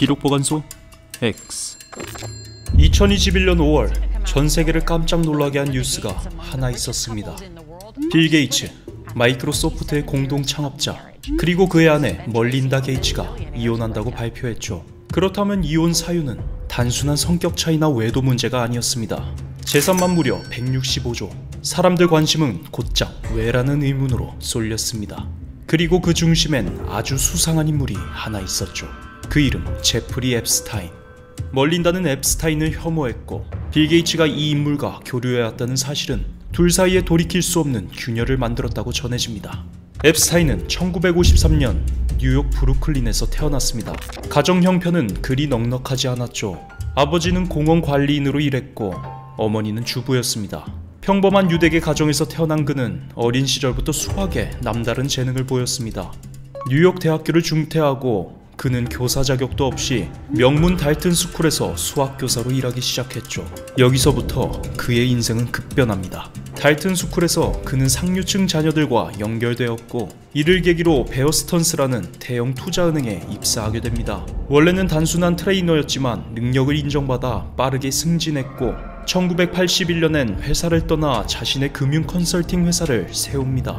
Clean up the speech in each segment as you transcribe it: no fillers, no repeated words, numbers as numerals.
기록 보관소 X. 2021년 5월 전 세계를 깜짝 놀라게 한 뉴스가 하나 있었습니다. 빌 게이츠, 마이크로소프트의 공동 창업자, 그리고 그의 아내 멀린다 게이츠가 이혼한다고 발표했죠. 그렇다면 이혼 사유는 단순한 성격 차이나 외도 문제가 아니었습니다. 재산만 무려 165조, 사람들 관심은 곧장 왜라는 의문으로 쏠렸습니다. 그리고 그 중심엔 아주 수상한 인물이 하나 있었죠. 그 이름 제프리 앱스타인. 멀린다는 앱스타인을 혐오했고 빌 게이츠가 이 인물과 교류해왔다는 사실은 둘 사이에 돌이킬 수 없는 균열을 만들었다고 전해집니다. 앱스타인은 1953년 뉴욕 브루클린에서 태어났습니다. 가정 형편은 그리 넉넉하지 않았죠. 아버지는 공원 관리인으로 일했고 어머니는 주부였습니다. 평범한 유대계 가정에서 태어난 그는 어린 시절부터 수학에 남다른 재능을 보였습니다. 뉴욕 대학교를 중퇴하고 그는 교사 자격도 없이 명문 달튼 스쿨에서 수학교사로 일하기 시작했죠. 여기서부터 그의 인생은 급변합니다. 달튼 스쿨에서 그는 상류층 자녀들과 연결되었고 이를 계기로 베어스턴스라는 대형 투자은행에 입사하게 됩니다. 원래는 단순한 트레이너였지만 능력을 인정받아 빠르게 승진했고 1981년엔 회사를 떠나 자신의 금융 컨설팅 회사를 세웁니다.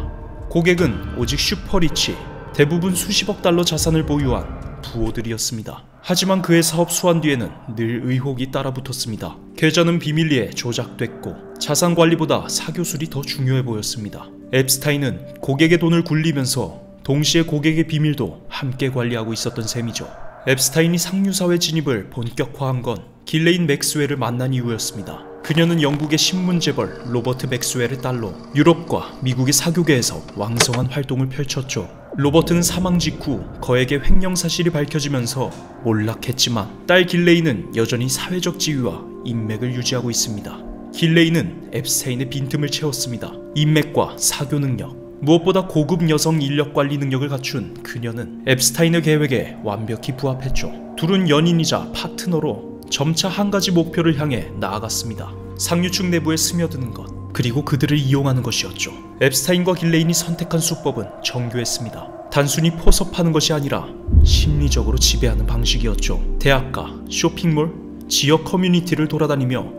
고객은 오직 슈퍼리치, 대부분 수십억 달러 자산을 보유한 부호들이었습니다. 하지만 그의 사업 수완 뒤에는 늘 의혹이 따라붙었습니다. 계좌는 비밀리에 조작됐고 자산 관리보다 사교술이 더 중요해 보였습니다. 앱스타인은 고객의 돈을 굴리면서 동시에 고객의 비밀도 함께 관리하고 있었던 셈이죠. 앱스타인이 상류사회 진입을 본격화한 건 길레인 맥스웰을 만난 이후였습니다. 그녀는 영국의 신문 재벌 로버트 맥스웰의 딸로 유럽과 미국의 사교계에서 왕성한 활동을 펼쳤죠. 로버트는 사망 직후 거액의 횡령 사실이 밝혀지면서 몰락했지만 딸 길레인은 여전히 사회적 지위와 인맥을 유지하고 있습니다. 길레인은 앱스타인의 빈틈을 채웠습니다. 인맥과 사교 능력, 무엇보다 고급 여성 인력 관리 능력을 갖춘 그녀는 앱스타인의 계획에 완벽히 부합했죠. 둘은 연인이자 파트너로 점차 한 가지 목표를 향해 나아갔습니다. 상류층 내부에 스며드는 것, 그리고 그들을 이용하는 것이었죠. 앱스타인과 길레인이 선택한 수법은 정교했습니다. 단순히 포섭하는 것이 아니라 심리적으로 지배하는 방식이었죠. 대학가, 쇼핑몰, 지역 커뮤니티를 돌아다니며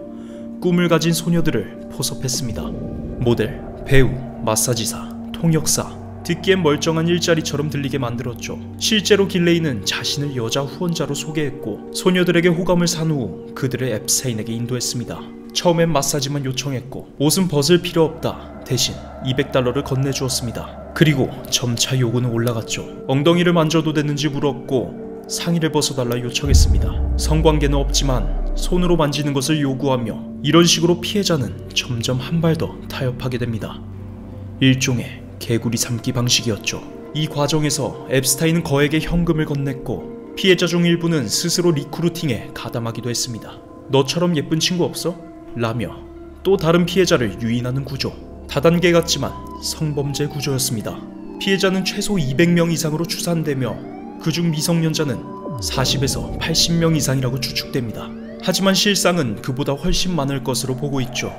꿈을 가진 소녀들을 포섭했습니다. 모델, 배우, 마사지사, 통역사, 듣기엔 멀쩡한 일자리처럼 들리게 만들었죠. 실제로 길레인은 자신을 여자 후원자로 소개했고 소녀들에게 호감을 산 후 그들을 앱스타인에게 인도했습니다. 처음엔 마사지만 요청했고 옷은 벗을 필요 없다, 대신 $200를 건네주었습니다. 그리고 점차 요구는 올라갔죠. 엉덩이를 만져도 되는지 물었고 상의를 벗어달라 요청했습니다. 성관계는 없지만 손으로 만지는 것을 요구하며 이런 식으로 피해자는 점점 한 발 더 타협하게 됩니다. 일종의 개구리 삼기 방식이었죠. 이 과정에서 앱스타인은 거액의 현금을 건넸고 피해자 중 일부는 스스로 리크루팅에 가담하기도 했습니다. 너처럼 예쁜 친구 없어? 라며 또 다른 피해자를 유인하는 구조. 다단계 같지만 성범죄 구조였습니다. 피해자는 최소 200명 이상으로 추산되며 그중 미성년자는 40에서 80명 이상이라고 추측됩니다. 하지만 실상은 그보다 훨씬 많을 것으로 보고 있죠.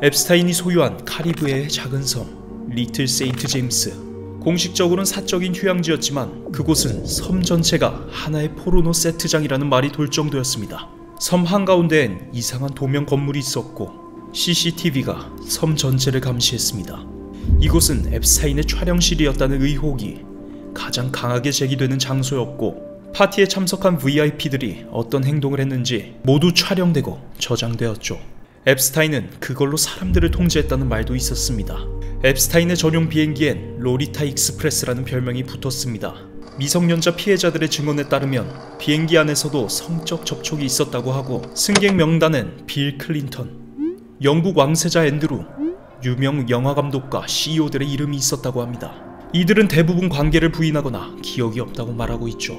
앱스타인이 소유한 카리브해의 작은 섬 리틀 세인트 제임스, 공식적으로는 사적인 휴양지였지만 그곳은 섬 전체가 하나의 포르노 세트장이라는 말이 돌 정도였습니다. 섬 한가운데엔 이상한 도명 건물이 있었고 CCTV가 섬 전체를 감시했습니다. 이곳은 앱스타인의 촬영실이었다는 의혹이 가장 강하게 제기되는 장소였고 파티에 참석한 VIP들이 어떤 행동을 했는지 모두 촬영되고 저장되었죠. 앱스타인은 그걸로 사람들을 통제했다는 말도 있었습니다. 앱스타인의 전용 비행기엔 로리타 익스프레스라는 별명이 붙었습니다. 미성년자 피해자들의 증언에 따르면 비행기 안에서도 성적 접촉이 있었다고 하고 승객 명단엔 빌 클린턴, 영국 왕세자 앤드루, 유명 영화감독과 CEO들의 이름이 있었다고 합니다. 이들은 대부분 관계를 부인하거나 기억이 없다고 말하고 있죠.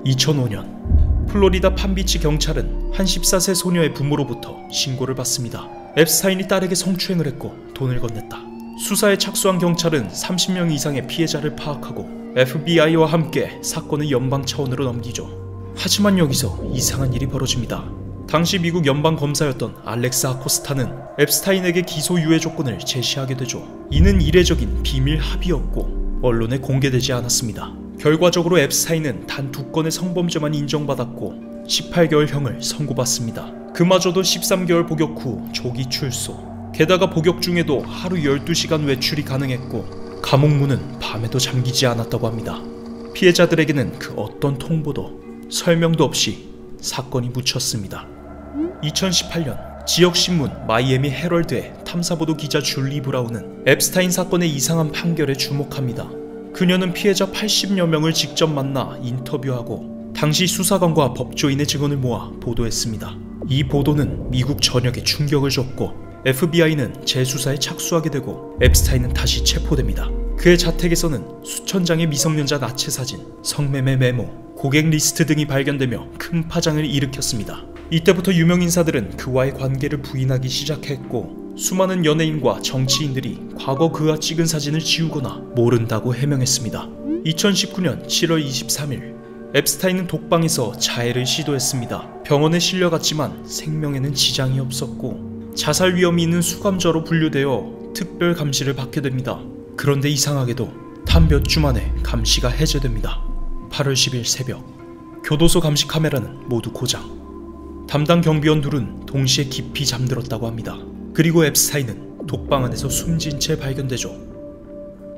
2005년 플로리다 판비치 경찰은 한 14세 소녀의 부모로부터 신고를 받습니다. 앱스타인이 딸에게 성추행을 했고 돈을 건넸다. 수사에 착수한 경찰은 30명 이상의 피해자를 파악하고 FBI와 함께 사건을 연방 차원으로 넘기죠. 하지만 여기서 이상한 일이 벌어집니다. 당시 미국 연방검사였던 알렉스 아코스타는 앱스타인에게 기소 유예 조건을 제시하게 되죠. 이는 이례적인 비밀 합의였고 언론에 공개되지 않았습니다. 결과적으로 앱스타인은 단 2건의 성범죄만 인정받았고 18개월형을 선고받습니다. 그마저도 13개월 복역 후 조기 출소. 게다가 복역 중에도 하루 12시간 외출이 가능했고 감옥 문은 밤에도 잠기지 않았다고 합니다. 피해자들에게는 그 어떤 통보도 설명도 없이 사건이 묻혔습니다. 2018년 지역신문 마이애미 헤럴드의 탐사보도 기자 줄리 브라운은 앱스타인 사건의 이상한 판결에 주목합니다. 그녀는 피해자 80여 명을 직접 만나 인터뷰하고 당시 수사관과 법조인의 증언을 모아 보도했습니다. 이 보도는 미국 전역에 충격을 줬고 FBI는 재수사에 착수하게 되고 앱스타인은 다시 체포됩니다. 그의 자택에서는 수천 장의 미성년자 나체 사진, 성매매 메모, 고객 리스트 등이 발견되며 큰 파장을 일으켰습니다. 이때부터 유명인사들은 그와의 관계를 부인하기 시작했고 수많은 연예인과 정치인들이 과거 그와 찍은 사진을 지우거나 모른다고 해명했습니다. 2019년 7월 23일 앱스타인은 독방에서 자해를 시도했습니다. 병원에 실려갔지만 생명에는 지장이 없었고 자살 위험이 있는 수감자로 분류되어 특별 감시를 받게 됩니다. 그런데 이상하게도 단 몇 주 만에 감시가 해제됩니다. 8월 10일 새벽 교도소 감시 카메라는 모두 고장. 담당 경비원 둘은 동시에 깊이 잠들었다고 합니다. 그리고 앱스타인은 독방 안에서 숨진 채 발견되죠.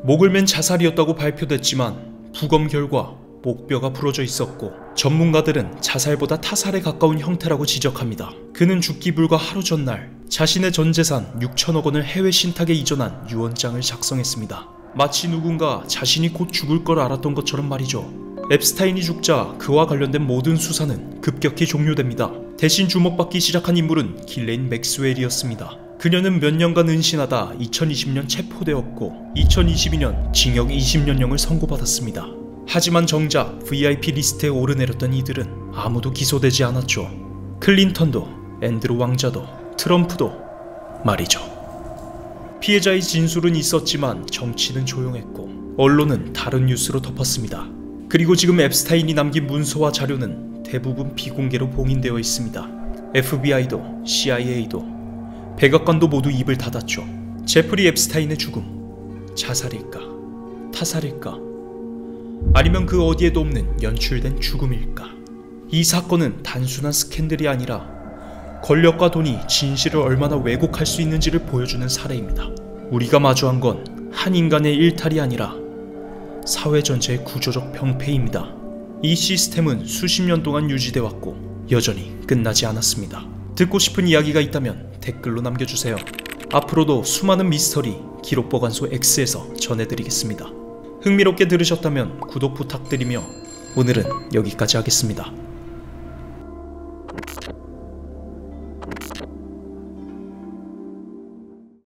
목을 맨 자살이었다고 발표됐지만 부검 결과 목뼈가 부러져 있었고 전문가들은 자살보다 타살에 가까운 형태라고 지적합니다. 그는 죽기 불과 하루 전날 자신의 전 재산 6천억 원을 해외 신탁에 이전한 유언장을 작성했습니다. 마치 누군가 자신이 곧 죽을 걸 알았던 것처럼 말이죠. 앱스타인이 죽자 그와 관련된 모든 수사는 급격히 종료됩니다. 대신 주목받기 시작한 인물은 길레인 맥스웰이었습니다. 그녀는 몇 년간 은신하다 2020년 체포되었고 2022년 징역 20년형을 선고받았습니다. 하지만 정작 VIP 리스트에 오르내렸던 이들은 아무도 기소되지 않았죠. 클린턴도, 앤드루 왕자도, 트럼프도 말이죠. 피해자의 진술은 있었지만 정치는 조용했고 언론은 다른 뉴스로 덮었습니다. 그리고 지금 앱스타인이 남긴 문서와 자료는 대부분 비공개로 봉인되어 있습니다. FBI도 CIA도 백악관도 모두 입을 닫았죠. 제프리 앱스타인의 죽음, 자살일까? 타살일까? 아니면 그 어디에도 없는 연출된 죽음일까? 이 사건은 단순한 스캔들이 아니라 권력과 돈이 진실을 얼마나 왜곡할 수 있는지를 보여주는 사례입니다. 우리가 마주한 건 한 인간의 일탈이 아니라 사회 전체의 구조적 병폐입니다. 이 시스템은 수십 년 동안 유지돼 왔고 여전히 끝나지 않았습니다. 듣고 싶은 이야기가 있다면 댓글로 남겨주세요. 앞으로도 수많은 미스터리 기록보관소 X에서 전해드리겠습니다. 흥미롭게 들으셨다면 구독 부탁드리며 오늘은 여기까지 하겠습니다.